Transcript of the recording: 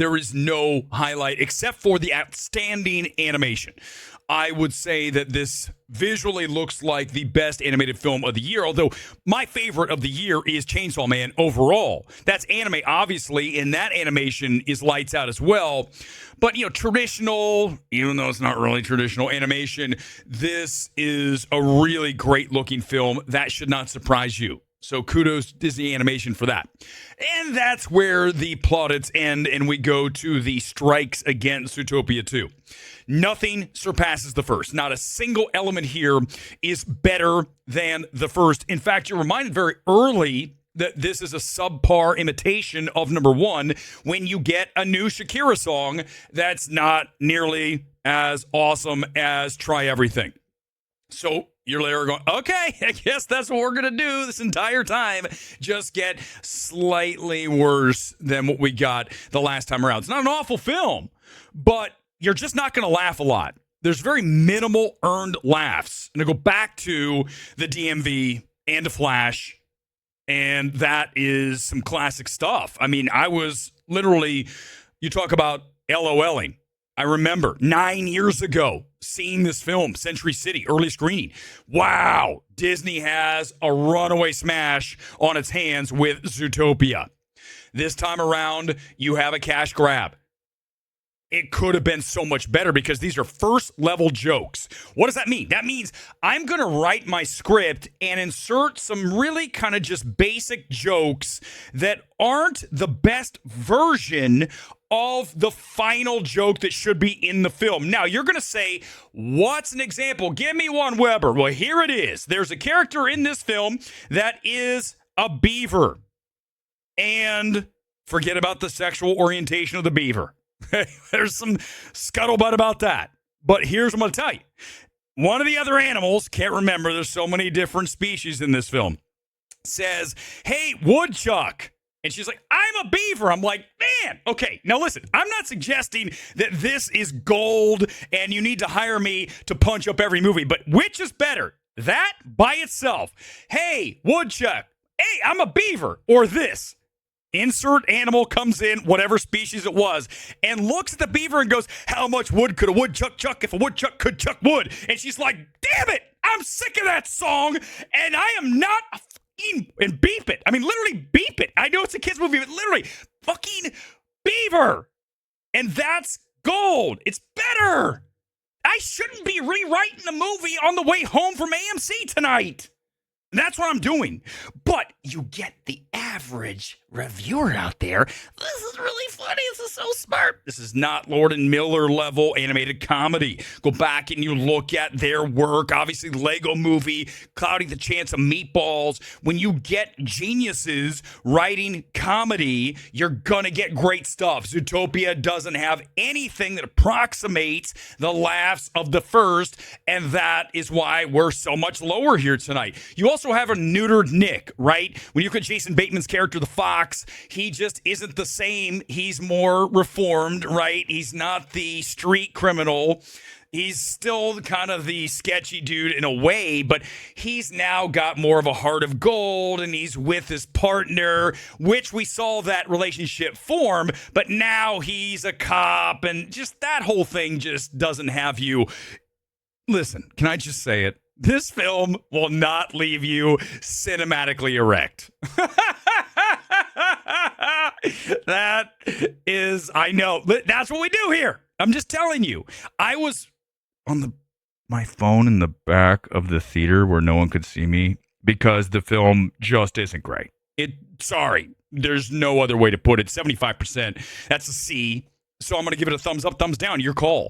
There is no highlight except for the outstanding animation. I would say that this visually looks like the best animated film of the year, although my favorite of the year is Chainsaw Man overall. That's anime, obviously, and that animation is lights out as well. But, traditional, even though it's not really traditional animation, this is a really great-looking film. That should not surprise you. So kudos to Disney Animation for that. And that's where the plaudits end, and we go to the strikes against Zootopia 2. Nothing surpasses the first. Not a single element here is better than the first. In fact, you're reminded very early that this is a subpar imitation of number one when you get a new Shakira song that's not nearly as awesome as Try Everything. So you're later going, okay, I guess that's what we're going to do this entire time. Just get slightly worse than what we got the last time around. It's not an awful film, but you're just not going to laugh a lot. There's very minimal earned laughs. And I go back to the DMV and the Flash, and that is some classic stuff. I mean, I was literally, you talk about LOLing. I remember 9 years ago seeing this film, Century City, early screening. Wow, Disney has a runaway smash on its hands with Zootopia. This time around, you have a cash grab. It could have been so much better because these are first-level jokes. What does that mean? That means I'm going to write my script and insert some really kind of just basic jokes that aren't the best version of the final joke that should be in the film. Now, you're going to say, what's an example? Give me one, Weber. Well, here it is. There's a character in this film that is a beaver. And forget about the sexual orientation of the beaver. There's some scuttlebutt about that. But here's what I'm going to tell you. One of the other animals, can't remember, there's so many different species in this film, says, hey, woodchuck. And she's like, I'm a beaver. I'm like, man, okay. Now listen, I'm not suggesting that this is gold and you need to hire me to punch up every movie, but which is better? That by itself. Hey, woodchuck. Hey, I'm a beaver. Or this. Insert animal comes in, whatever species it was, and looks at the beaver and goes, how much wood could a woodchuck chuck if a woodchuck could chuck wood? And she's like, damn it, I'm sick of that song, and I am not a fucking, and beep it. I mean, literally beep it. I know it's a kid's movie, but literally, fucking beaver. And that's gold. It's better. I shouldn't be rewriting the movie on the way home from AMC tonight. That's what I'm doing. But you get the average reviewer out there. This is really funny. This is so smart. This is not Lord and Miller level animated comedy. Go back and you look at their work. Obviously, Lego Movie, Cloudy the Chance of Meatballs. When you get geniuses writing comedy, you're going to get great stuff. Zootopia doesn't have anything that approximates the laughs of the first, and that is why we're so much lower here tonight. You also have a neutered Nick, right? When you look at Jason Bateman's character, the Fox, he just isn't the same. He's more reformed, right? He's not the street criminal. He's still kind of the sketchy dude in a way, but he's now got more of a heart of gold, and he's with his partner, which we saw that relationship form, but now he's a cop, and just that whole thing just doesn't have you. Listen, can I just say it? This film will not leave you cinematically erect. That is, I know, that's what we do here. I'm just telling you. I was on my phone in the back of the theater where no one could see me because the film just isn't great. Sorry, there's no other way to put it. 75%. That's a C. So I'm going to give it a thumbs up, thumbs down. Your call.